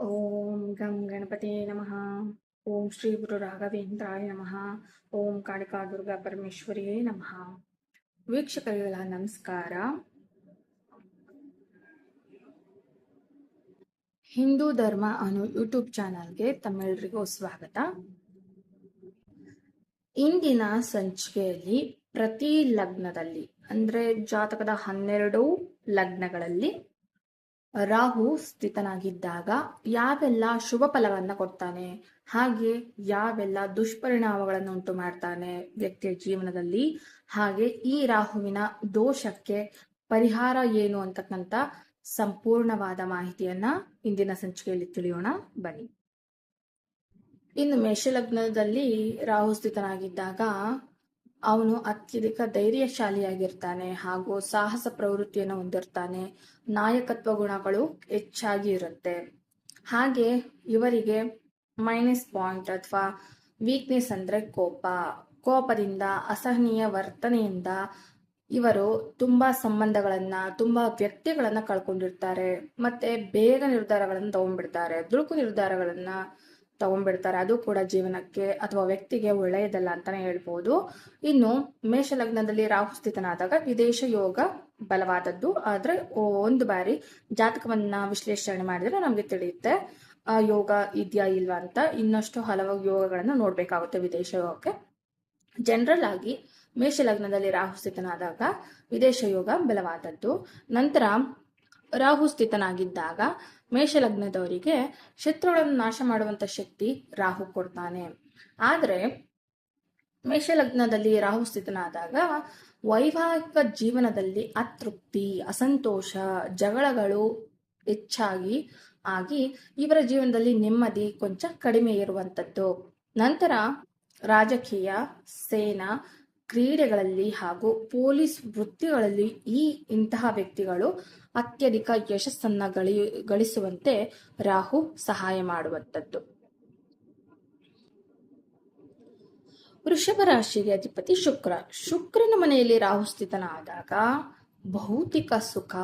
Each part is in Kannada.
ಓಂ ಗಂ ಗಣಪತಿಯೇ ನಮಃ. ಓಂ ಶ್ರೀ ಗುರು ರಾಘವೇಂದ್ರಾಯ ನಮಃ. ಓಂ ಕಾಳಿಕಾ ದುರ್ಗಾ ಪರಮೇಶ್ವರಿಯೇ ನಮಃ. ವೀಕ್ಷಕರಿಗಳ ನಮಸ್ಕಾರ. ಹಿಂದೂ ಧರ್ಮ ಅನ್ನೋ ಯೂಟ್ಯೂಬ್ ಚಾನಲ್ಗೆ ತಮ್ಮೆಲ್ಲರಿಗೂ ಸ್ವಾಗತ. ಇಂದಿನ ಸಂಚಿಕೆಯಲ್ಲಿ ಪ್ರತಿ ಲಗ್ನದಲ್ಲಿ ಅಂದ್ರೆ ಜಾತಕದ 12 ಲಗ್ನಗಳಲ್ಲಿ ರಾಹು ಸ್ಥಿತನಾಗಿದ್ದಾಗ ಯಾವೆಲ್ಲ ಶುಭ ಫಲಗಳನ್ನ ಕೊಡ್ತಾನೆ, ಹಾಗೆ ಯಾವೆಲ್ಲ ದುಷ್ಪರಿಣಾಮಗಳನ್ನು ಉಂಟು ಮಾಡ್ತಾನೆ ವ್ಯಕ್ತಿಯ ಜೀವನದಲ್ಲಿ, ಹಾಗೆ ಈ ರಾಹುವಿನ ದೋಷಕ್ಕೆ ಪರಿಹಾರ ಏನು ಅಂತಕ್ಕಂಥ ಸಂಪೂರ್ಣವಾದ ಮಾಹಿತಿಯನ್ನ ಇಂದಿನ ಸಂಚಿಕೆಯಲ್ಲಿ ತಿಳಿಯೋಣ ಬನ್ನಿ. ಇನ್ನು ಮೇಷಲಗ್ನದಲ್ಲಿ ರಾಹು ಸ್ಥಿತನಾಗಿದ್ದಾಗ ಅವನು ಅತ್ಯಧಿಕ ಧೈರ್ಯಶಾಲಿಯಾಗಿರ್ತಾನೆ ಹಾಗೂ ಸಾಹಸ ಪ್ರವೃತ್ತಿಯನ್ನು ಹೊಂದಿರ್ತಾನೆ. ನಾಯಕತ್ವ ಗುಣಗಳು ಹೆಚ್ಚಾಗಿ ಇರುತ್ತೆ. ಹಾಗೆ ಇವರಿಗೆ ಮೈನಸ್ ಪಾಯಿಂಟ್ ಅಥವಾ ವೀಕ್ನೆಸ್ ಅಂದ್ರೆ ಕೋಪದಿಂದ, ಅಸಹನೀಯ ವರ್ತನೆಯಿಂದ ಇವರು ತುಂಬಾ ಸಂಬಂಧಗಳನ್ನ, ತುಂಬಾ ವ್ಯಕ್ತಿಗಳನ್ನ ಕಳ್ಕೊಂಡಿರ್ತಾರೆ. ಮತ್ತೆ ಬೇಗ ನಿರ್ಧಾರಗಳನ್ನ ತಗೊಂಡ್ಬಿಡ್ತಾರೆ, ದುಡುಕು ನಿರ್ಧಾರಗಳನ್ನ ತಗೊಂಡ್ಬಿಡ್ತಾರೆ. ಅದು ಕೂಡ ಜೀವನಕ್ಕೆ ಅಥವಾ ವ್ಯಕ್ತಿಗೆ ಒಳ್ಳೆಯದಲ್ಲ ಅಂತಾನೆ ಹೇಳ್ಬೋದು. ಇನ್ನು ಮೇಷಲಗ್ನದಲ್ಲಿ ರಾಹು ಸ್ಥಿತನಾದಾಗ ವಿದೇಶ ಯೋಗ ಬಲವಾದದ್ದು. ಆದ್ರೆ ಒಂದು ಬಾರಿ ಜಾತಕವನ್ನ ವಿಶ್ಲೇಷಣೆ ಮಾಡಿದ್ರೆ ನಮ್ಗೆ ತಿಳಿಯುತ್ತೆ ಆ ಯೋಗ ಇದೆಯಾ ಇಲ್ವಾ ಅಂತ. ಇನ್ನಷ್ಟು ಹಲವು ಯೋಗಗಳನ್ನ ನೋಡ್ಬೇಕಾಗುತ್ತೆ ವಿದೇಶ ಯೋಗಕ್ಕೆ. ಜನರಲ್ ಆಗಿ ಮೇಷಲಗ್ನದಲ್ಲಿ ರಾಹು ಸ್ಥಿತನಾದಾಗ ವಿದೇಶ ಯೋಗ ಬಲವಾದದ್ದು. ನಂತರ ರಾಹು ಸ್ಥಿತನಾಗಿದ್ದಾಗ ಮೇಷಲಗ್ನದವರಿಗೆ ಶತ್ರುಗಳನ್ನು ನಾಶ ಮಾಡುವಂತ ಶಕ್ತಿ ರಾಹು ಕೊಡ್ತಾನೆ. ಆದ್ರೆ ಮೇಷಲಗ್ನದಲ್ಲಿ ರಾಹು ಸ್ಥಿತನಾದಾಗ ವೈವಾಹಿಕ ಜೀವನದಲ್ಲಿ ಅತೃಪ್ತಿ, ಅಸಂತೋಷ, ಜಗಳಗಳು ಹೆಚ್ಚಾಗಿ ಆಗಿ ಇವರ ಜೀವನದಲ್ಲಿ ನೆಮ್ಮದಿ ಕೊಂಚ ಕಡಿಮೆ ಇರುವಂತದ್ದು. ನಂತರ ರಾಜಕೀಯ, ಸೇನಾ, ಕ್ರೀಡೆಗಳಲ್ಲಿ ಹಾಗೂ ಪೊಲೀಸ್ ವೃತ್ತಿಗಳಲ್ಲಿ ಇಂತಹ ವ್ಯಕ್ತಿಗಳು ಅತ್ಯಧಿಕ ಯಶಸ್ಸನ್ನ ಗಳಿಸುವಂತೆ ರಾಹು ಸಹಾಯ ಮಾಡುವಂಥದ್ದು. ವೃಷಭ ರಾಶಿಗೆ ಅಧಿಪತಿ ಶುಕ್ರನ ಮನೆಯಲ್ಲಿ ರಾಹು ಸ್ಥಿತನಾದಾಗ ಭೌತಿಕ ಸುಖ,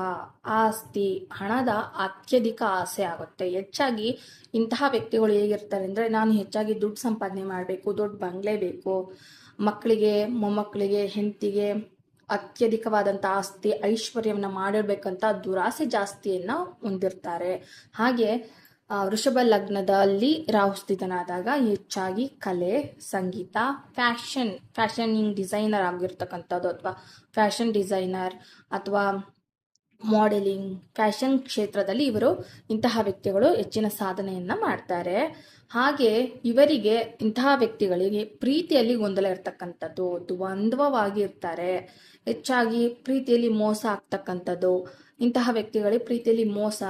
ಆಸ್ತಿ, ಹಣದ ಅತ್ಯಧಿಕ ಆಸೆ ಆಗುತ್ತೆ. ಹೆಚ್ಚಾಗಿ ಇಂತಹ ವ್ಯಕ್ತಿಗಳು ಹೇಗಿರ್ತಾರೆ ಅಂದ್ರೆ, ನಾನು ಹೆಚ್ಚಾಗಿ ದುಡ್ಡು ಸಂಪಾದನೆ ಮಾಡಬೇಕು, ದೊಡ್ಡ ಬಂಗ್ಲೆ ಬೇಕು, ಮಕ್ಕಳಿಗೆ, ಮೊಮ್ಮಕ್ಕಳಿಗೆ, ಹೆಂಡತಿಗೆ ಅತ್ಯಧಿಕವಾದಂಥ ಆಸ್ತಿ ಐಶ್ವರ್ಯವನ್ನ ಮಾಡಿರ್ಬೇಕಂತ ದುರಾಸೆ ಜಾಸ್ತಿಯನ್ನ ಹೊಂದಿರ್ತಾರೆ. ಹಾಗೆ ವೃಷಭ ಲಗ್ನದಲ್ಲಿ ರಾಹು ಸ್ಥಿತನಾದಾಗ ಹೆಚ್ಚಾಗಿ ಕಲೆ, ಸಂಗೀತ, ಫ್ಯಾಷನಿಂಗ್ ಡಿಸೈನರ್ ಆಗಿರ್ತಕ್ಕಂಥದ್ದು ಅಥವಾ ಫ್ಯಾಷನ್ ಡಿಸೈನರ್ ಅಥವಾ ಮಾಡೆಲಿಂಗ್, ಫ್ಯಾಷನ್ ಕ್ಷೇತ್ರದಲ್ಲಿ ಇವರು ಇಂತಹ ವ್ಯಕ್ತಿಗಳು ಹೆಚ್ಚಿನ ಸಾಧನೆಯನ್ನ ಮಾಡ್ತಾರೆ. ಹಾಗೆ ಇವರಿಗೆ, ಇಂತಹ ವ್ಯಕ್ತಿಗಳಿಗೆ ಪ್ರೀತಿಯಲ್ಲಿ ಗೊಂದಲ ಇರ್ತಕ್ಕಂಥದ್ದು, ದ್ವಂದ್ವವಾಗಿ ಇರ್ತಾರೆ. ಹೆಚ್ಚಾಗಿ ಪ್ರೀತಿಯಲ್ಲಿ ಮೋಸ ಆಗ್ತಕ್ಕಂಥದ್ದು. ಇಂತಹ ವ್ಯಕ್ತಿಗಳಿಗೆ ಪ್ರೀತಿಯಲ್ಲಿ ಮೋಸ,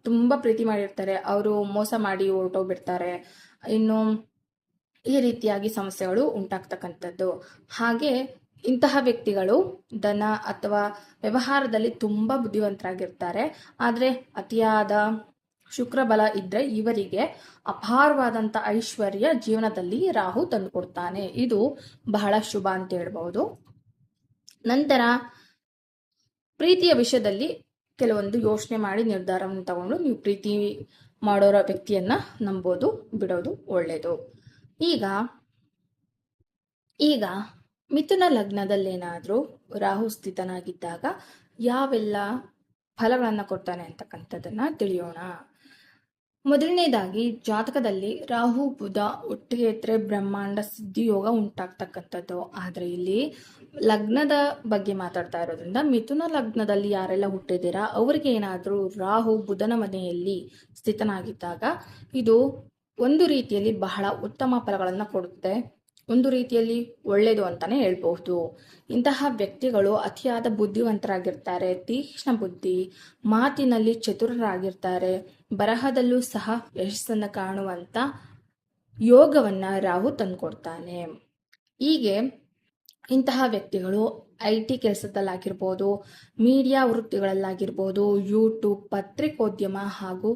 ತುಂಬಾ ಪ್ರೀತಿ ಮಾಡಿರ್ತಾರೆ, ಅವರು ಮೋಸ ಮಾಡಿ ಹೊರಟೋಗ್ಬಿಡ್ತಾರೆ. ಇನ್ನು ಈ ರೀತಿಯಾಗಿ ಸಮಸ್ಯೆಗಳು ಉಂಟಾಗ್ತಕ್ಕಂಥದ್ದು. ಹಾಗೆ ಇಂತಹ ವ್ಯಕ್ತಿಗಳು ಧನ ಅಥವಾ ವ್ಯವಹಾರದಲ್ಲಿ ತುಂಬಾ ಬುದ್ಧಿವಂತರಾಗಿರ್ತಾರೆ. ಆದ್ರೆ ಅತಿಯಾದ ಶುಕ್ರ ಬಲ ಇದ್ರೆ ಇವರಿಗೆ ಅಪಾರವಾದಂತ ಐಶ್ವರ್ಯ ಜೀವನದಲ್ಲಿ ರಾಹು ತಂದುಕೊಡ್ತಾನೆ. ಇದು ಬಹಳ ಶುಭ ಅಂತ ಹೇಳ್ಬಹುದು. ನಂತರ ಪ್ರೀತಿಯ ವಿಷಯದಲ್ಲಿ ಕೆಲವೊಂದು ಯೋಚನೆ ಮಾಡಿ ನಿರ್ಧಾರವನ್ನು ತಗೊಂಡು ನೀವು ಪ್ರೀತಿ ಮಾಡೋರ ವ್ಯಕ್ತಿಯನ್ನ ನಂಬೋದು, ಬಿಡೋದು ಒಳ್ಳೆಯದು. ಈಗ ಮಿಥುನ ಲಗ್ನದಲ್ಲೇನಾದ್ರೂ ರಾಹು ಸ್ಥಿತನಾಗಿದ್ದಾಗ ಯಾವೆಲ್ಲ ಫಲಗಳನ್ನ ಕೊಡ್ತಾನೆ ಅಂತಕ್ಕಂಥದ್ದನ್ನ ತಿಳಿಯೋಣ. ಮೊದಲನೇದಾಗಿ ಜಾತಕದಲ್ಲಿ ರಾಹು ಬುಧ ಒಟ್ಟಿಗೆ ಇದ್ರೆ ಬ್ರಹ್ಮಾಂಡ ಸಿದ್ಧಿ ಯೋಗ ಉಂಟಾಗ್ತಕ್ಕಂಥದ್ದು. ಆದ್ರೆ ಇಲ್ಲಿ ಲಗ್ನದ ಬಗ್ಗೆ ಮಾತಾಡ್ತಾ ಇರೋದ್ರಿಂದ ಮಿಥುನ ಲಗ್ನದಲ್ಲಿ ಯಾರೆಲ್ಲ ಹುಟ್ಟಿದ್ದೀರಾ ಅವರಿಗೆ ಏನಾದ್ರೂ ರಾಹು ಬುಧನ ಮನೆಯಲ್ಲಿ ಸ್ಥಿತನಾಗಿದ್ದಾಗ ಇದು ಒಂದು ರೀತಿಯಲ್ಲಿ ಬಹಳ ಉತ್ತಮ ಫಲಗಳನ್ನ ಕೊಡುತ್ತೆ, ಒಂದು ರೀತಿಯಲ್ಲಿ ಒಳ್ಳೆಯದು ಅಂತಾನೆ ಹೇಳ್ಬಹುದು. ಇಂತಹ ವ್ಯಕ್ತಿಗಳು ಅತಿಯಾದ ಬುದ್ಧಿವಂತರಾಗಿರ್ತಾರೆ, ತೀಕ್ಷ್ಣ ಬುದ್ಧಿ, ಮಾತಿನಲ್ಲಿ ಚತುರರಾಗಿರ್ತಾರೆ, ಬರಹದಲ್ಲೂ ಸಹ ಯಶಸ್ಸನ್ನು ಕಾಣುವಂತ ಯೋಗವನ್ನ ರಾಹು ತಂದುಕೊಡ್ತಾನೆ. ಹೀಗೆ ಇಂತಹ ವ್ಯಕ್ತಿಗಳು IT ಕೆಲಸದಲ್ಲಾಗಿರ್ಬೋದು, ಮೀಡಿಯಾ ವೃತ್ತಿಗಳಲ್ಲಾಗಿರ್ಬೋದು, ಯೂಟ್ಯೂಬ್, ಪತ್ರಿಕೋದ್ಯಮ ಹಾಗೂ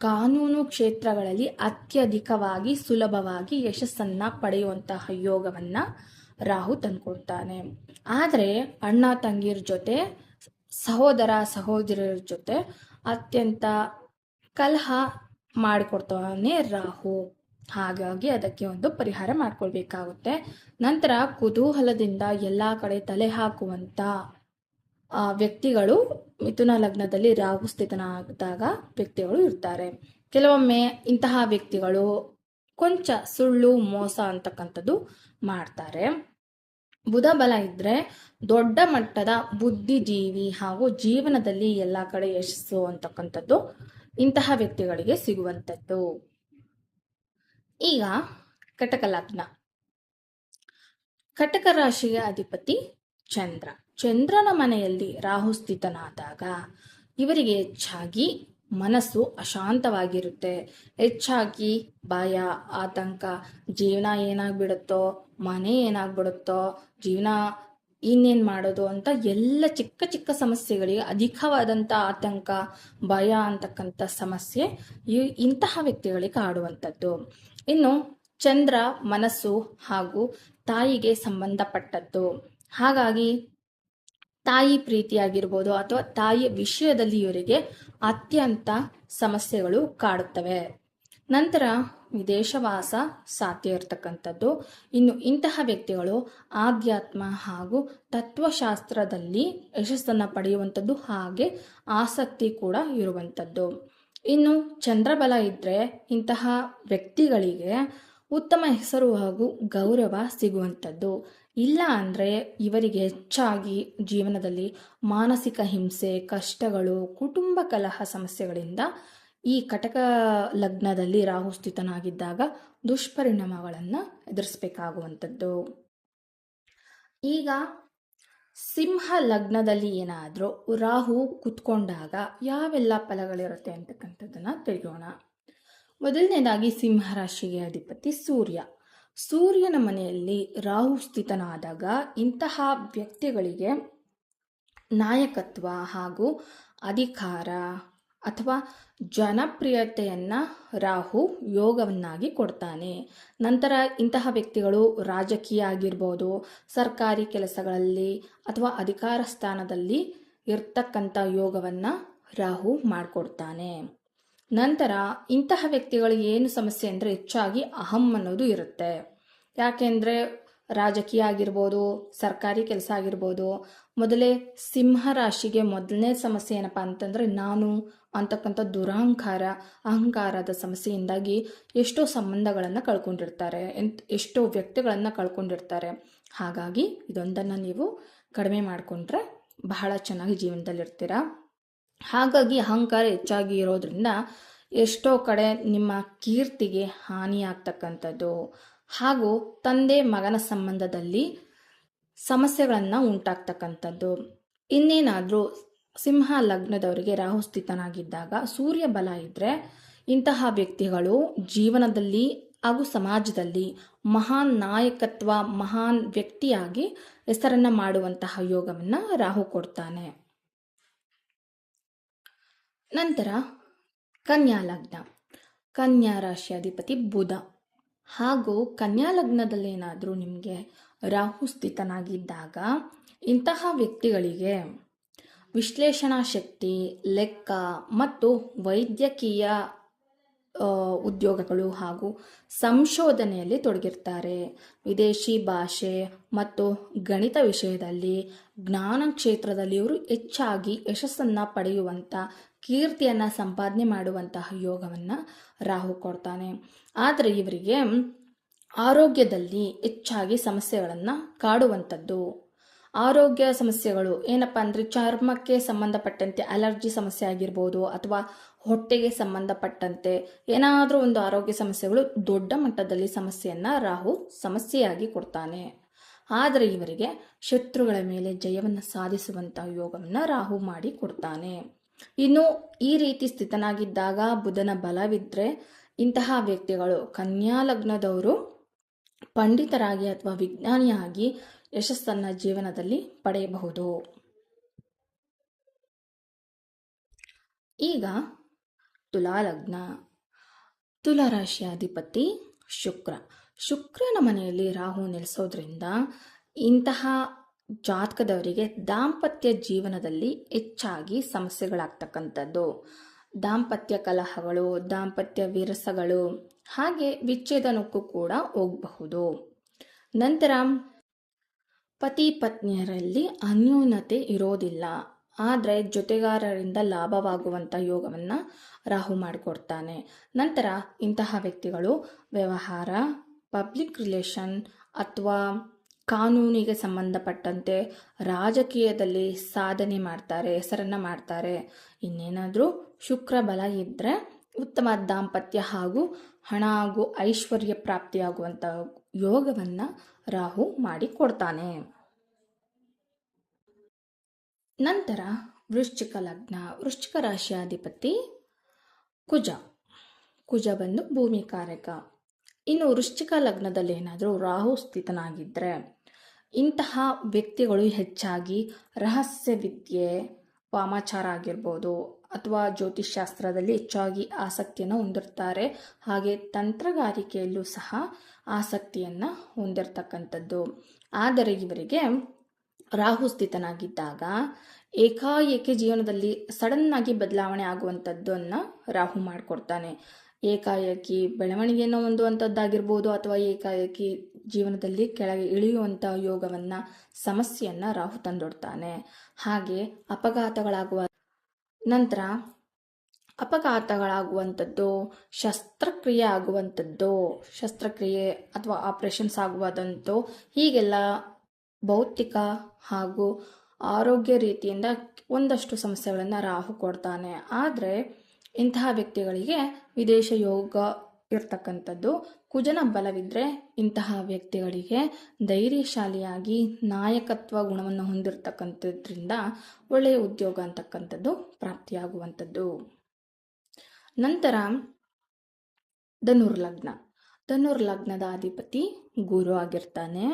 ಕಾನೂನು ಕ್ಷೇತ್ರಗಳಲ್ಲಿ ಅತ್ಯಧಿಕವಾಗಿ ಸುಲಭವಾಗಿ ಯಶಸ್ಸನ್ನ ಪಡೆಯುವಂತಹ ಯೋಗವನ್ನ ರಾಹು ತಂದುಕೊಡ್ತಾನೆ. ಆದರೆ ಅಣ್ಣ ತಂಗಿರ ಜೊತೆ, ಸಹೋದರ ಸಹೋದರಿಯರ ಜೊತೆ ಅತ್ಯಂತ ಕಲಹ ಮಾಡಿಕೊಡ್ತಾನೆ ರಾಹು. ಹಾಗಾಗಿ ಅದಕ್ಕೆ ಒಂದು ಪರಿಹಾರ ಮಾಡ್ಕೊಳ್ಬೇಕಾಗುತ್ತೆ. ನಂತರ ಕುತೂಹಲದಿಂದ ಎಲ್ಲ ಕಡೆ ತಲೆ ಹಾಕುವಂಥ ವ್ಯಕ್ತಿಗಳು ಮಿಥುನ ಲಗ್ನದಲ್ಲಿ ರಾಹು ಸ್ಥಿತನಾದಾಗ ವ್ಯಕ್ತಿಗಳು ಇರ್ತಾರೆ. ಕೆಲವೊಮ್ಮೆ ಇಂತಹ ವ್ಯಕ್ತಿಗಳು ಕೊಂಚ ಸುಳ್ಳು ಮೋಸ ಅಂತಕ್ಕಂಥದ್ದು ಮಾಡ್ತಾರೆ. ಬುಧ ಬಲ ಇದ್ರೆ ದೊಡ್ಡ ಮಟ್ಟದ ಬುದ್ಧಿಜೀವಿ ಹಾಗೂ ಜೀವನದಲ್ಲಿ ಎಲ್ಲ ಕಡೆ ಯಶಸ್ಸು ಅಂತಕ್ಕಂಥದ್ದು ಇಂತಹ ವ್ಯಕ್ತಿಗಳಿಗೆ ಸಿಗುವಂಥದ್ದು. ಈಗ ಕಟಕ ಲಗ್ನ. ಕಟಕ ರಾಶಿಯ ಅಧಿಪತಿ ಚಂದ್ರ. ಚಂದ್ರನ ಮನೆಯಲ್ಲಿ ರಾಹು ಸ್ಥಿತನಾದಾಗ ಇವರಿಗೆ ಹೆಚ್ಚಾಗಿ ಮನಸ್ಸು ಅಶಾಂತವಾಗಿರುತ್ತೆ. ಹೆಚ್ಚಾಗಿ ಭಯ, ಆತಂಕ, ಜೀವನ ಏನಾಗ್ಬಿಡುತ್ತೋ, ಮನೆ ಏನಾಗ್ಬಿಡುತ್ತೋ, ಜೀವನ ಇನ್ನೇನು ಮಾಡೋದು ಅಂತ ಎಲ್ಲ ಚಿಕ್ಕ ಚಿಕ್ಕ ಸಮಸ್ಯೆಗಳಿಗೆ ಅಧಿಕವಾದಂಥ ಆತಂಕ, ಭಯ ಅಂತಕ್ಕಂಥ ಸಮಸ್ಯೆ ಇಂತಹ ವ್ಯಕ್ತಿಗಳಿಗೆ ಕಾಡುವಂಥದ್ದು. ಇನ್ನು ಚಂದ್ರ ಮನಸ್ಸು ಹಾಗೂ ತಾಯಿಗೆ ಸಂಬಂಧಪಟ್ಟದ್ದು. ಹಾಗಾಗಿ ತಾಯಿ ಪ್ರೀತಿಯಾಗಿರ್ಬೋದು ಅಥವಾ ತಾಯಿಯ ವಿಷಯದಲ್ಲಿ ಇವರಿಗೆ ಅತ್ಯಂತ ಸಮಸ್ಯೆಗಳು ಕಾಡುತ್ತವೆ. ನಂತರ ವಿದೇಶವಾಸ ಸಾಧ್ಯ ಇರತಕ್ಕಂಥದ್ದು. ಇನ್ನು ಇಂತಹ ವ್ಯಕ್ತಿಗಳು ಆಧ್ಯಾತ್ಮ ಹಾಗೂ ತತ್ವಶಾಸ್ತ್ರದಲ್ಲಿ ಯಶಸ್ಸನ್ನು ಪಡೆಯುವಂಥದ್ದು, ಹಾಗೆ ಆಸಕ್ತಿ ಕೂಡ ಇರುವಂಥದ್ದು. ಇನ್ನು ಚಂದ್ರಬಲ ಇದ್ದರೆ ಇಂತಹ ವ್ಯಕ್ತಿಗಳಿಗೆ ಉತ್ತಮ ಹೆಸರು ಹಾಗೂ ಗೌರವ ಸಿಗುವಂಥದ್ದು. ಇಲ್ಲ ಅಂದರೆ ಇವರಿಗೆ ಹೆಚ್ಚಾಗಿ ಜೀವನದಲ್ಲಿ ಮಾನಸಿಕ ಹಿಂಸೆ, ಕಷ್ಟಗಳು, ಕುಟುಂಬ ಕಲಹ ಸಮಸ್ಯೆಗಳಿಂದ ಈ ಕಟಕ ಲಗ್ನದಲ್ಲಿ ರಾಹು ಸ್ಥಿತನಾಗಿದ್ದಾಗ ದುಷ್ಪರಿಣಾಮಗಳನ್ನು ಎದುರಿಸಬೇಕಾಗುವಂಥದ್ದು. ಈಗ ಸಿಂಹ ಲಗ್ನದಲ್ಲಿ ಏನಾದರೂ ರಾಹು ಕುತ್ಕೊಂಡಾಗ ಯಾವೆಲ್ಲ ಫಲಗಳಿರುತ್ತೆ ಅಂತಕ್ಕಂಥದ್ದನ್ನು ತಿಳಿಯೋಣ. ಮೊದಲನೇದಾಗಿ ಸಿಂಹ ರಾಶಿಗೆ ಅಧಿಪತಿ ಸೂರ್ಯ. ಸೂರ್ಯನ ಮನೆಯಲ್ಲಿ ರಾಹು ಸ್ಥಿತನಾದಾಗ ಇಂತಹ ವ್ಯಕ್ತಿಗಳಿಗೆ ನಾಯಕತ್ವ ಹಾಗೂ ಅಧಿಕಾರ ಅಥವಾ ಜನಪ್ರಿಯತೆಯನ್ನು ರಾಹು ಯೋಗವನ್ನಾಗಿ ಕೊಡ್ತಾನೆ. ನಂತರ ಇಂತಹ ವ್ಯಕ್ತಿಗಳು ರಾಜಕೀಯ ಆಗಿರ್ಬೋದು, ಸರ್ಕಾರಿ ಕೆಲಸಗಳಲ್ಲಿ ಅಥವಾ ಅಧಿಕಾರ ಸ್ಥಾನದಲ್ಲಿ ಇರ್ತಕ್ಕಂಥ ಯೋಗವನ್ನು ರಾಹು ಮಾಡಿಕೊಡ್ತಾನೆ. ನಂತರ ಇಂತಹ ವ್ಯಕ್ತಿಗಳಿಗೆ ಏನು ಸಮಸ್ಯೆ ಅಂದರೆ ಹೆಚ್ಚಾಗಿ ಅಹಂ ಅನ್ನೋದು ಇರುತ್ತೆ. ಯಾಕೆಂದರೆ ರಾಜಕೀಯ ಆಗಿರ್ಬೋದು, ಸರ್ಕಾರಿ ಕೆಲಸ ಆಗಿರ್ಬೋದು, ಮೊದಲೇ ಸಿಂಹ ರಾಶಿಗೆ ಮೊದಲನೇ ಸಮಸ್ಯೆ ಏನಪ್ಪ ಅಂತಂದರೆ ನಾನು ಅಂತಕ್ಕಂಥ ಅಹಂಕಾರದ ಸಮಸ್ಯೆಯಿಂದಾಗಿ ಎಷ್ಟೋ ಸಂಬಂಧಗಳನ್ನು ಕಳ್ಕೊಂಡಿರ್ತಾರೆ, ಎಷ್ಟೋ ವ್ಯಕ್ತಿಗಳನ್ನು ಕಳ್ಕೊಂಡಿರ್ತಾರೆ. ಹಾಗಾಗಿ ಇದೊಂದನ್ನು ನೀವು ಕಡಿಮೆ ಮಾಡಿಕೊಂಡ್ರೆ ಬಹಳ ಚೆನ್ನಾಗಿ ಜೀವನದಲ್ಲಿರ್ತೀರ. ಹಾಗಾಗಿ ಅಹಂಕಾರ ಹೆಚ್ಚಾಗಿ ಇರೋದ್ರಿಂದ ಎಷ್ಟೋ ಕಡೆ ನಿಮ್ಮ ಕೀರ್ತಿಗೆ ಹಾನಿಯಾಗ್ತಕ್ಕಂಥದ್ದು ಹಾಗೂ ತಂದೆ ಮಗನ ಸಂಬಂಧದಲ್ಲಿ ಸಮಸ್ಯೆಗಳನ್ನು ಉಂಟಾಗ್ತಕ್ಕಂಥದ್ದು. ಇನ್ನೇನಾದರೂ ಸಿಂಹ ಲಗ್ನದವರಿಗೆ ರಾಹು ಸ್ಥಿತನಾಗಿದ್ದಾಗ ಸೂರ್ಯ ಬಲ ಇದ್ದರೆ ಇಂತಹ ವ್ಯಕ್ತಿಗಳು ಜೀವನದಲ್ಲಿ ಹಾಗೂ ಸಮಾಜದಲ್ಲಿ ಮಹಾನ್ ನಾಯಕತ್ವ, ಮಹಾನ್ ವ್ಯಕ್ತಿಯಾಗಿ ಹೆಸರನ್ನು ಮಾಡುವಂತಹ ಯೋಗವನ್ನು ರಾಹು ಕೊಡ್ತಾನೆ. ನಂತರ ಕನ್ಯಾ ಲಗ್ನ. ಕನ್ಯಾ ರಾಶಿ ಅಧಿಪತಿ ಬುಧ ಹಾಗೂ ಕನ್ಯಾ ಲಗ್ನದಲ್ಲಿ ಏನಾದರೂ ನಿಮಗೆ ರಾಹು ಸ್ಥಿತನಾಗಿದ್ದಾಗ ಇಂತಹ ವ್ಯಕ್ತಿಗಳಿಗೆ ವಿಶ್ಲೇಷಣಾ ಶಕ್ತಿ, ಲೆಕ್ಕ ಮತ್ತು ವೈದ್ಯಕೀಯ ಉದ್ಯೋಗಗಳು ಹಾಗೂ ಸಂಶೋಧನೆಯಲ್ಲಿ ತೊಡಗಿರ್ತಾರೆ. ವಿದೇಶಿ ಭಾಷೆ ಮತ್ತು ಗಣಿತ ವಿಷಯದಲ್ಲಿ, ಜ್ಞಾನ ಕ್ಷೇತ್ರದಲ್ಲಿ ಇವರು ಹೆಚ್ಚಾಗಿ ಯಶಸ್ಸನ್ನು ಪಡೆಯುವಂಥ, ಕೀರ್ತಿಯನ್ನು ಸಂಪಾದನೆ ಮಾಡುವಂತಹ ಯೋಗವನ್ನು ರಾಹು ಕೊಡ್ತಾನೆ. ಆದರೆ ಇವರಿಗೆ ಆರೋಗ್ಯದಲ್ಲಿ ಹೆಚ್ಚಾಗಿ ಸಮಸ್ಯೆಗಳನ್ನು ಕಾಡುವಂಥದ್ದು. ಆರೋಗ್ಯ ಸಮಸ್ಯೆಗಳು ಏನಪ್ಪ ಅಂದರೆ ಚರ್ಮಕ್ಕೆ ಸಂಬಂಧಪಟ್ಟಂತೆ ಅಲರ್ಜಿ ಸಮಸ್ಯೆ ಆಗಿರ್ಬೋದು ಅಥವಾ ಹೊಟ್ಟೆಗೆ ಸಂಬಂಧಪಟ್ಟಂತೆ ಏನಾದರೂ ಒಂದು ಆರೋಗ್ಯ ಸಮಸ್ಯೆಗಳು ದೊಡ್ಡ ಮಟ್ಟದಲ್ಲಿ ಸಮಸ್ಯೆಯನ್ನು ರಾಹು ಸಮಸ್ಯೆಯಾಗಿ ಕೊಡ್ತಾನೆ. ಆದರೆ ಇವರಿಗೆ ಶತ್ರುಗಳ ಮೇಲೆ ಜಯವನ್ನು ಸಾಧಿಸುವಂಥ ಯೋಗವನ್ನು ರಾಹು ಮಾಡಿ ಕೊಡ್ತಾನೆ. ಇನ್ನು ಈ ರೀತಿ ಸ್ಥಿತನಾಗಿದ್ದಾಗ ಬುಧನ ಬಲವಿದ್ದರೆ ಇಂತಹ ವ್ಯಕ್ತಿಗಳು ಕನ್ಯಾ ಲಗ್ನದವರು ಪಂಡಿತರಾಗಿ ಅಥವಾ ವಿಜ್ಞಾನಿಯಾಗಿ ಯಶಸ್ಸನ್ನು ಜೀವನದಲ್ಲಿ ಪಡೆಯಬಹುದು. ಈಗ ತುಲಾ ಲಗ್ನ. ತುಲಾ ರಾಶಿಯ ಅಧಿಪತಿ ಶುಕ್ರನ ಮನೆಯಲ್ಲಿ ರಾಹು ನೆಲೆಸೋದ್ರಿಂದ ಇಂತಹ ಜಾತಕದವರಿಗೆ ದಾಂಪತ್ಯ ಜೀವನದಲ್ಲಿ ಹೆಚ್ಚಾಗಿ ಸಮಸ್ಯೆಗಳಾಗ್ತಕ್ಕಂಥದ್ದು. ದಾಂಪತ್ಯ ಕಲಹಗಳು, ದಾಂಪತ್ಯ ವಿರಸಗಳು, ಹಾಗೆ ವಿಚ್ಛೇದನಕ್ಕೂ ಕೂಡ ಹೋಗಬಹುದು. ನಂತರ ಪತಿ ಪತ್ನಿಯರಲ್ಲಿ ಅನ್ಯೋನ್ಯತೆ ಇರೋದಿಲ್ಲ, ಆದರೆ ಜೊತೆಗಾರರಿಂದ ಲಾಭವಾಗುವಂಥ ಯೋಗವನ್ನು ರಾಹು ಮಾಡಿಕೊಡ್ತಾನೆ. ನಂತರ ಇಂತಹ ವ್ಯಕ್ತಿಗಳು ವ್ಯವಹಾರ, ಪಬ್ಲಿಕ್ ರಿಲೇಷನ್ ಅಥವಾ ಕಾನೂನಿಗೆ ಸಂಬಂಧಪಟ್ಟಂತೆ ರಾಜಕೀಯದಲ್ಲಿ ಸಾಧನೆ ಮಾಡ್ತಾರೆ, ಹೆಸರನ್ನು ಮಾಡ್ತಾರೆ. ಇನ್ನೇನಾದರೂ ಶುಕ್ರ ಬಲ ಇದ್ದರೆ ಉತ್ತಮ ದಾಂಪತ್ಯ ಹಾಗೂ ಹಣ ಹಾಗೂ ಐಶ್ವರ್ಯ ಪ್ರಾಪ್ತಿಯಾಗುವಂಥ ಯೋಗವನ್ನು ರಾಹು ಮಾಡಿಕೊಡ್ತಾನೆ. ನಂತರ ವೃಶ್ಚಿಕ ಲಗ್ನ. ವೃಶ್ಚಿಕ ರಾಶಿಯಾಧಿಪತಿ ಕುಜ ಬಂದು ಭೂಮಿ ಕಾರಕ. ಇನ್ನು ವೃಶ್ಚಿಕ ಲಗ್ನದಲ್ಲಿ ಏನಾದರೂ ರಾಹು ಸ್ಥಿತನಾಗಿದ್ದರೆ ಇಂತಹ ವ್ಯಕ್ತಿಗಳು ಹೆಚ್ಚಾಗಿ ರಹಸ್ಯ ವಿದ್ಯೆ, ವಾಮಾಚಾರ ಆಗಿರ್ಬೋದು ಅಥವಾ ಜ್ಯೋತಿಷ್ಶಾಸ್ತ್ರದಲ್ಲಿ ಹೆಚ್ಚಾಗಿ ಆಸಕ್ತಿಯನ್ನು ಹೊಂದಿರ್ತಾರೆ. ಹಾಗೆ ತಂತ್ರಗಾರಿಕೆಯಲ್ಲೂ ಸಹ ಆಸಕ್ತಿಯನ್ನು ಹೊಂದಿರತಕ್ಕಂಥದ್ದು. ಆದರೆ ಇವರಿಗೆ ರಾಹು ಸ್ಥಿತನಾಗಿದ್ದಾಗ ಏಕಾಏಕಿ ಜೀವನದಲ್ಲಿ ಸಡನ್ನಾಗಿ ಬದಲಾವಣೆ ಆಗುವಂಥದ್ದನ್ನು ರಾಹು ಮಾಡಿಕೊಡ್ತಾನೆ. ಏಕಾಏಕಿ ಬೆಳವಣಿಗೆಯನ್ನು ಹೊಂದುವಂಥದ್ದಾಗಿರ್ಬೋದು ಅಥವಾ ಏಕಾಏಕಿ ಜೀವನದಲ್ಲಿ ಕೆಳಗೆ ಇಳಿಯುವಂಥ ಯೋಗವನ್ನು, ಸಮಸ್ಯೆಯನ್ನು ರಾಹು ತಂದೊಡ್ತಾನೆ. ಹಾಗೆ ಅಪಘಾತಗಳಾಗುವಂಥದ್ದು, ಶಸ್ತ್ರಕ್ರಿಯೆ ಅಥವಾ ಆಪರೇಷನ್ಸ್ ಆಗುವುದಂತೂ, ಹೀಗೆಲ್ಲ ಭೌತಿಕ ಹಾಗೂ ಆರೋಗ್ಯ ರೀತಿಯಿಂದ ಒಂದಷ್ಟು ಸಮಸ್ಯೆಗಳನ್ನು ರಾಹು ಕೊಡ್ತಾನೆ. ಆದರೆ ಇಂತಹ ವ್ಯಕ್ತಿಗಳಿಗೆ ವಿದೇಶ ಯೋಗ ಇರ್ತಕ್ಕಂಥದ್ದು. ಕುಜನ ಬಲವಿದ್ದರೆ ಇಂತಹ ವ್ಯಕ್ತಿಗಳಿಗೆ ಧೈರ್ಯಶಾಲಿಯಾಗಿ ನಾಯಕತ್ವ ಗುಣವನ್ನು ಹೊಂದಿರತಕ್ಕಂಥದ್ರಿಂದ ಒಳ್ಳೆಯ ಉದ್ಯೋಗ ಅಂತಕ್ಕಂಥದ್ದು ಪ್ರಾಪ್ತಿಯಾಗುವಂಥದ್ದು. ನಂತರ ಧನುರ್ಲಗ್ನದ ಅಧಿಪತಿ ಗುರು ಆಗಿರ್ತಾನೆ.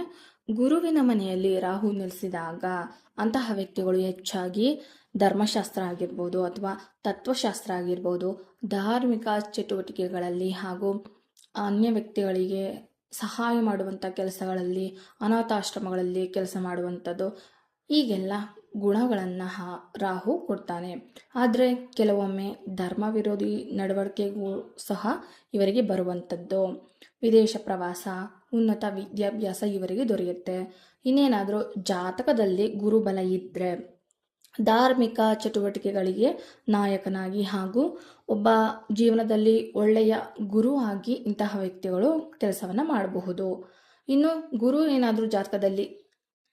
ಗುರುವಿನ ಮನೆಯಲ್ಲಿ ರಾಹು ನೆಲೆಸಿದಾಗ ಅಂತಹ ವ್ಯಕ್ತಿಗಳು ಹೆಚ್ಚಾಗಿ ಧರ್ಮಶಾಸ್ತ್ರ ಆಗಿರ್ಬೋದು ಅಥವಾ ತತ್ವಶಾಸ್ತ್ರ ಆಗಿರ್ಬೋದು, ಧಾರ್ಮಿಕ ಚಟುವಟಿಕೆಗಳಲ್ಲಿ ಹಾಗೂ ಅನ್ಯ ವ್ಯಕ್ತಿಗಳಿಗೆ ಸಹಾಯ ಮಾಡುವಂಥ ಕೆಲಸಗಳಲ್ಲಿ, ಅನಾಥಾಶ್ರಮಗಳಲ್ಲಿ ಕೆಲಸ ಮಾಡುವಂಥದ್ದು, ಹೀಗೆಲ್ಲ ಗುಣಗಳನ್ನು ರಾಹು ಕೊಡ್ತಾನೆ. ಆದರೆ ಕೆಲವೊಮ್ಮೆ ಧರ್ಮ ವಿರೋಧಿ ನಡವಳಿಕೆಗೂ ಸಹ ಇವರಿಗೆ ಬರುವಂಥದ್ದು. ವಿದೇಶ ಪ್ರವಾಸ, ಉನ್ನತ ವಿದ್ಯಾಭ್ಯಾಸ ಇವರಿಗೆ ದೊರೆಯುತ್ತೆ. ಇನ್ನೇನಾದರೂ ಜಾತಕದಲ್ಲಿ ಗುರುಬಲ ಇದ್ದರೆ ಧಾರ್ಮಿಕ ಚಟುವಟಿಕೆಗಳಿಗೆ ನಾಯಕನಾಗಿ ಹಾಗೂ ಒಬ್ಬ ಜೀವನದಲ್ಲಿ ಒಳ್ಳೆಯ ಗುರು ಆಗಿ ಇಂತಹ ವ್ಯಕ್ತಿಗಳು ಕೆಲಸವನ್ನು ಮಾಡಬಹುದು. ಇನ್ನು ಗುರು ಏನಾದರೂ ಜಾತಕದಲ್ಲಿ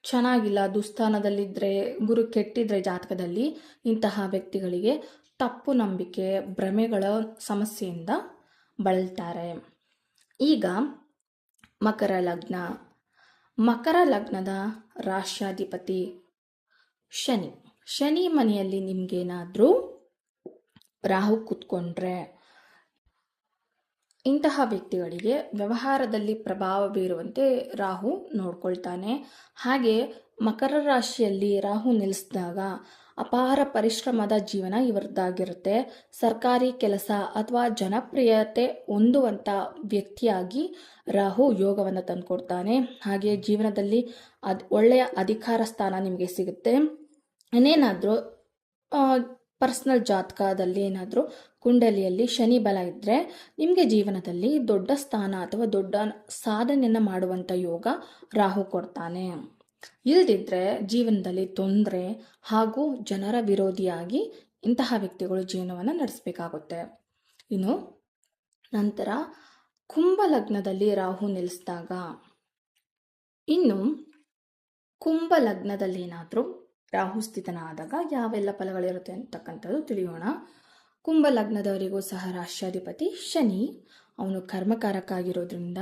ಚೆನ್ನಾಗಿಲ್ಲ, ದುಸ್ಥಾನದಲ್ಲಿದ್ದರೆ, ಗುರು ಕೆಟ್ಟಿದ್ರೆ ಜಾತಕದಲ್ಲಿ, ಇಂತಹ ವ್ಯಕ್ತಿಗಳಿಗೆ ತಪ್ಪು ನಂಬಿಕೆ, ಭ್ರಮೆಗಳ ಸಮಸ್ಯೆಯಿಂದ ಬಳಲ್ತಾರೆ. ಈಗ ಮಕರ ಲಗ್ನದ ರಾಶ್ಯಾಧಿಪತಿ ಶನಿ ಮನೆಯಲ್ಲಿ ನಿಮಗೇನಾದರೂ ರಾಹು ಕೂತ್ಕೊಂಡ್ರೆ ಇಂತಹ ವ್ಯಕ್ತಿಗಳಿಗೆ ವ್ಯವಹಾರದಲ್ಲಿ ಪ್ರಭಾವ ಬೀರುವಂತೆ ರಾಹು ನೋಡ್ಕೊಳ್ತಾನೆ. ಹಾಗೆ ಮಕರ ರಾಶಿಯಲ್ಲಿ ರಾಹು ನೆಲೆಸಿದಾಗ ಅಪಾರ ಪರಿಶ್ರಮದ ಜೀವನ ಇವರದ್ದಾಗಿರುತ್ತೆ. ಸರ್ಕಾರಿ ಕೆಲಸ ಅಥವಾ ಜನಪ್ರಿಯತೆ ಹೊಂದುವಂಥ ವ್ಯಕ್ತಿಯಾಗಿ ರಾಹು ಯೋಗವನ್ನು ತಂದುಕೊಡ್ತಾನೆ. ಹಾಗೆ ಜೀವನದಲ್ಲಿ ಒಳ್ಳೆಯ ಅಧಿಕಾರ ಸ್ಥಾನ ನಿಮಗೆ ಸಿಗುತ್ತೆ. ಇನ್ನೇನಾದರೂ ಪರ್ಸ್ನಲ್ ಜಾತಕದಲ್ಲಿ ಏನಾದರೂ ಕುಂಡಲಿಯಲ್ಲಿ ಶನಿ ಬಲ ಇದ್ದರೆ ನಿಮಗೆ ಜೀವನದಲ್ಲಿ ದೊಡ್ಡ ಸ್ಥಾನ ಅಥವಾ ದೊಡ್ಡ ಸಾಧನೆಯನ್ನು ಮಾಡುವಂಥ ಯೋಗ ರಾಹು ಕೊಡ್ತಾನೆ. ಇಲ್ಲದಿದ್ದರೆ ಜೀವನದಲ್ಲಿ ತೊಂದರೆ ಹಾಗೂ ಜನರ ವಿರೋಧಿಯಾಗಿ ಇಂತಹ ವ್ಯಕ್ತಿಗಳು ಜೀವನವನ್ನು ನಡೆಸಬೇಕಾಗುತ್ತೆ. ಇನ್ನು ನಂತರ ಕುಂಭ ಲಗ್ನದಲ್ಲಿ ರಾಹು ನೆಲೆಸಿದಾಗ, ಕುಂಭ ಲಗ್ನದಲ್ಲಿ ಏನಾದರೂ ರಾಹು ಸ್ಥಿತನಾದಾಗ ಯಾವೆಲ್ಲ ಫಲಗಳಿರುತ್ತೆ ಅಂತಕ್ಕಂಥದ್ದು ತಿಳಿಯೋಣ. ಕುಂಭ ಲಗ್ನದವರಿಗೂ ಸಹ ರಾಶ್ಯಾಧಿಪತಿ ಶನಿ, ಅವನು ಕರ್ಮಕಾರಕ ಆಗಿರೋದ್ರಿಂದ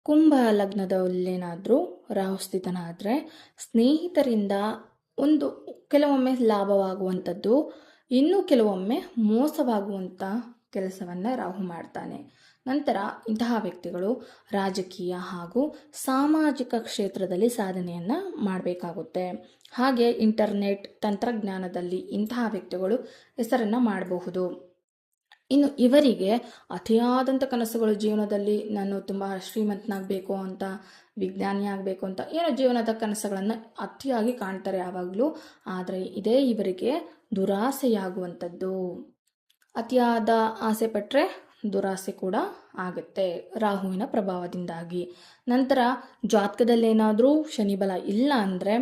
ಕುಂಭ ಲಗ್ನದಲ್ಲೇನಾದರೂ ರಾಹು ಸ್ಥಿತನಾದರೆ ಸ್ನೇಹಿತರಿಂದ ಕೆಲವೊಮ್ಮೆ ಲಾಭವಾಗುವಂಥದ್ದು, ಇನ್ನು ಕೆಲವೊಮ್ಮೆ ಮೋಸವಾಗುವಂಥ ಕೆಲಸವನ್ನು ರಾಹು ಮಾಡ್ತಾನೆ. ನಂತರ ಇಂತಹ ವ್ಯಕ್ತಿಗಳು ರಾಜಕೀಯ ಹಾಗೂ ಸಾಮಾಜಿಕ ಕ್ಷೇತ್ರದಲ್ಲಿ ಸಾಧನೆಯನ್ನು ಮಾಡಬೇಕಾಗುತ್ತೆ. ಹಾಗೆ ಇಂಟರ್ನೆಟ್ ತಂತ್ರಜ್ಞಾನದಲ್ಲಿ ಇಂತಹ ವ್ಯಕ್ತಿಗಳು ಹೆಸರನ್ನು ಮಾಡಬಹುದು. ಇನ್ನು ಇವರಿಗೆ ಅತಿಯಾದಂಥ ಕನಸುಗಳು ಜೀವನದಲ್ಲಿ, ನಾನು ತುಂಬ ಶ್ರೀಮಂತನಾಗಬೇಕು ಅಂತ, ವಿಜ್ಞಾನಿ ಆಗಬೇಕು ಅಂತ, ಏನೋ ಜೀವನದ ಕನಸುಗಳನ್ನು ಅತಿಯಾಗಿ ಕಾಣ್ತಾರೆ ಯಾವಾಗಲೂ. ಆದರೆ ಇದೇ ಇವರಿಗೆ ದುರಾಸೆಯಾಗುವಂಥದ್ದು. ಅತಿಯಾದ ಆಸೆ ಪಟ್ಟರೆ ದುರಾಸೆ ಕೂಡ ಆಗುತ್ತೆ ರಾಹುವಿನ ಪ್ರಭಾವದಿಂದಾಗಿ. ನಂತರ ಜಾತಕದಲ್ಲೇನಾದರೂ ಶನಿ ಬಲ ಇಲ್ಲ ಅಂದರೆ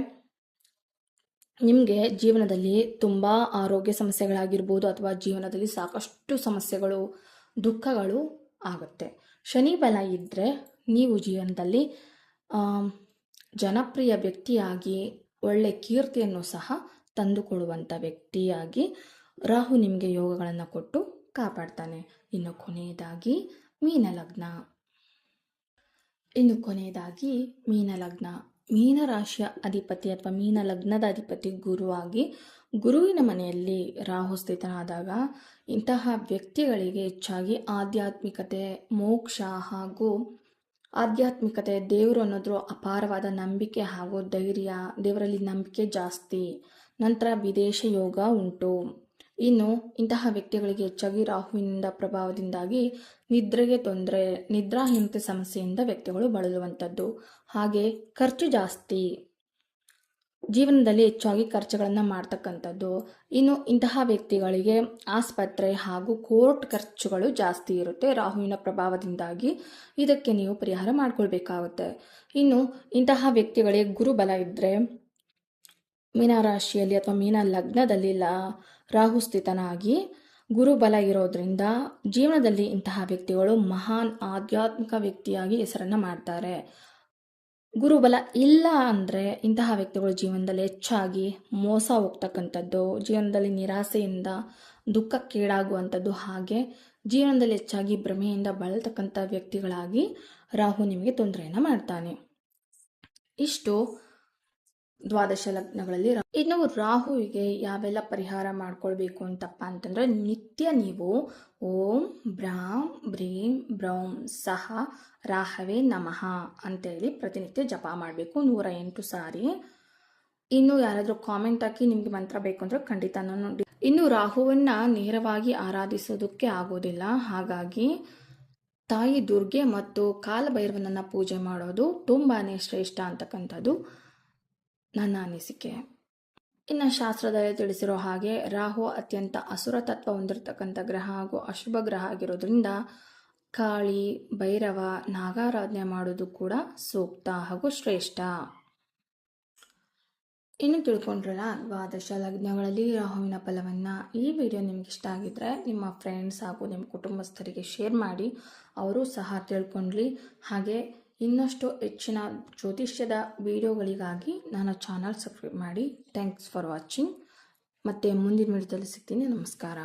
ನಿಮಗೆ ಜೀವನದಲ್ಲಿ ತುಂಬ ಆರೋಗ್ಯ ಸಮಸ್ಯೆಗಳಾಗಿರ್ಬೋದು ಅಥವಾ ಜೀವನದಲ್ಲಿ ಸಾಕಷ್ಟು ಸಮಸ್ಯೆಗಳು ದುಃಖಗಳು ಆಗುತ್ತೆ. ಶನಿ ಬಲ ಇದ್ದರೆ ನೀವು ಜೀವನದಲ್ಲಿ ಜನಪ್ರಿಯ ವ್ಯಕ್ತಿಯಾಗಿ ಒಳ್ಳೆ ಕೀರ್ತಿಯನ್ನು ಸಹ ತಂದುಕೊಡುವಂಥ ವ್ಯಕ್ತಿಯಾಗಿ ರಾಹು ನಿಮಗೆ ಯೋಗಗಳನ್ನು ಕೊಟ್ಟು ಕಾಪಾಡ್ತಾನೆ. ಇನ್ನು ಕೊನೆಯದಾಗಿ ಮೀನಲಗ್ನ. ಮೀನರಾಶಿಯ ಅಧಿಪತಿ ಅಥವಾ ಮೀನ ಲಗ್ನದ ಅಧಿಪತಿ ಗುರುವಾಗಿ ಗುರುವಿನ ಮನೆಯಲ್ಲಿ ರಾಹು ಸ್ಥಿತನಾದಾಗ ಇಂತಹ ವ್ಯಕ್ತಿಗಳಿಗೆ ಹೆಚ್ಚಾಗಿ ಆಧ್ಯಾತ್ಮಿಕತೆ, ಮೋಕ್ಷ ಹಾಗೂ ಆಧ್ಯಾತ್ಮಿಕತೆ, ದೇವರು ಅನ್ನೋದ್ರ ಅಪಾರವಾದ ನಂಬಿಕೆ ಹಾಗೂ ಧೈರ್ಯ, ದೇವರಲ್ಲಿ ನಂಬಿಕೆ ಜಾಸ್ತಿ. ನಂತರ ವಿದೇಶ ಯೋಗ ಉಂಟು. ಇನ್ನು ಇಂತಹ ವ್ಯಕ್ತಿಗಳಿಗೆ ಹೆಚ್ಚಾಗಿ ರಾಹುವಿನಿಂದ ಪ್ರಭಾವದಿಂದಾಗಿ ನಿದ್ರೆಗೆ ತೊಂದರೆ, ನಿದ್ರಾಹೀನತೆ ಸಮಸ್ಯೆಯಿಂದ ವ್ಯಕ್ತಿಗಳು ಬಳಲುವಂಥದ್ದು. ಹಾಗೆ ಖರ್ಚು ಜಾಸ್ತಿ, ಜೀವನದಲ್ಲಿ ಹೆಚ್ಚಾಗಿ ಖರ್ಚುಗಳನ್ನು ಮಾಡ್ತಕ್ಕಂಥದ್ದು. ಇನ್ನು ಇಂತಹ ವ್ಯಕ್ತಿಗಳಿಗೆ ಆಸ್ಪತ್ರೆ ಹಾಗೂ ಕೋರ್ಟ್ ಖರ್ಚುಗಳು ಜಾಸ್ತಿ ಇರುತ್ತೆ ರಾಹುವಿನ ಪ್ರಭಾವದಿಂದಾಗಿ. ಇದಕ್ಕೆ ನೀವು ಪರಿಹಾರ ಮಾಡ್ಕೊಳ್ಬೇಕಾಗುತ್ತೆ. ಇನ್ನು ಇಂತಹ ವ್ಯಕ್ತಿಗಳಿಗೆ ಗುರುಬಲ ಇದ್ದರೆ ಮೀನರಾಶಿಯಲ್ಲಿ ಅಥವಾ ಮೀನ ಲಗ್ನದಲ್ಲಿ ರಾಹು ಸ್ಥಿತನಾಗಿ ಗುರುಬಲ ಇರೋದ್ರಿಂದ ಜೀವನದಲ್ಲಿ ಇಂತಹ ವ್ಯಕ್ತಿಗಳು ಮಹಾನ್ ಆಧ್ಯಾತ್ಮಿಕ ವ್ಯಕ್ತಿಯಾಗಿ ಹೆಸರನ್ನು ಮಾಡ್ತಾರೆ. ಗುರುಬಲ ಇಲ್ಲ ಅಂದರೆ ಇಂತಹ ವ್ಯಕ್ತಿಗಳು ಜೀವನದಲ್ಲಿ ಹೆಚ್ಚಾಗಿ ಮೋಸ ಹೋಗ್ತಕ್ಕಂಥದ್ದು, ಜೀವನದಲ್ಲಿ ನಿರಾಸೆಯಿಂದ ದುಃಖಕ್ಕೀಡಾಗುವಂಥದ್ದು, ಹಾಗೆ ಜೀವನದಲ್ಲಿ ಹೆಚ್ಚಾಗಿ ಭ್ರಮೆಯಿಂದ ಬಳಲ್ತಕ್ಕಂಥ ವ್ಯಕ್ತಿಗಳಾಗಿ ರಾಹು ನಿಮಗೆ ತೊಂದರೆಯನ್ನು ಮಾಡ್ತಾನೆ. ಇಷ್ಟು ದ್ವಾದಶ ಲಗ್ನಗಳಲ್ಲಿ. ಇನ್ನು ರಾಹುವಿಗೆ ಯಾವೆಲ್ಲ ಪರಿಹಾರ ಮಾಡ್ಕೊಳ್ಬೇಕು ಅಂತಪ್ಪ ಅಂತಂದರೆ, ನಿತ್ಯ ನೀವು ಓಂ ಬ್ರಾಂ ಬ್ರೀಂ ಬ್ರೌಂ ಸಹ ರಾಹವೇ ನಮಃ ಅಂತೇಳಿ ಪ್ರತಿನಿತ್ಯ ಜಪ ಮಾಡಬೇಕು 108 ಸಾರಿ. ಇನ್ನು ಯಾರಾದರೂ ಕಾಮೆಂಟ್ ಹಾಕಿ ನಿಮಗೆ ಮಂತ್ರ ಬೇಕು ಅಂದರೆ ಖಂಡಿತ ನಾನು. ಇನ್ನು ರಾಹುವನ್ನು ನೇರವಾಗಿ ಆರಾಧಿಸೋದಕ್ಕೆ ಆಗೋದಿಲ್ಲ, ಹಾಗಾಗಿ ತಾಯಿ ದುರ್ಗೆ ಮತ್ತು ಕಾಲಭೈರವನನ್ನು ಪೂಜೆ ಮಾಡೋದು ತುಂಬಾ ಶ್ರೇಷ್ಠ ಅಂತಕ್ಕಂಥದ್ದು ನನ್ನ ಅನಿಸಿಕೆ. ಇನ್ನು ಶಾಸ್ತ್ರದಲ್ಲಿ ತಿಳಿಸಿರೋ ಹಾಗೆ ರಾಹು ಅತ್ಯಂತ ಅಸುರ ತತ್ವ ಹೊಂದಿರತಕ್ಕಂಥ ಗ್ರಹ ಹಾಗೂ ಅಶುಭ ಗ್ರಹ ಆಗಿರೋದ್ರಿಂದ ಕಾಳಿ, ಭೈರವ, ನಾಗಾರಾಧನೆ ಮಾಡೋದು ಕೂಡ ಸೂಕ್ತ ಹಾಗೂ ಶ್ರೇಷ್ಠ. ಇನ್ನು ತಿಳ್ಕೊಂಡ್ರಲ್ಲ ದ್ವಾದಶ ಲಗ್ನಗಳಲ್ಲಿ ರಾಹುವಿನ ಫಲವನ್ನು. ಈ ವಿಡಿಯೋ ನಿಮ್ಗೆ ಇಷ್ಟ ಆಗಿದ್ರೆ ನಿಮ್ಮ ಫ್ರೆಂಡ್ಸ್ ಹಾಗೂ ನಿಮ್ಮ ಕುಟುಂಬಸ್ಥರಿಗೆ ಶೇರ್ ಮಾಡಿ, ಅವರು ಸಹ ತಿಳ್ಕೊಂಡ್ಲಿ. ಹಾಗೆ ಇನ್ನಷ್ಟು ಹೆಚ್ಚಿನ ಜ್ಯೋತಿಷ್ಯದ ವಿಡಿಯೋಗಳಿಗಾಗಿ ನನ್ನ ಚಾನಲ್ ಸಬ್ಸ್ಕ್ರೈಬ್ ಮಾಡಿ. Thanks for watching. ಮತ್ತೆ ಮುಂದಿನ ವಿಡಿಯೋದಲ್ಲಿ ಸಿಗ್ತೀನಿ. ನಮಸ್ಕಾರ.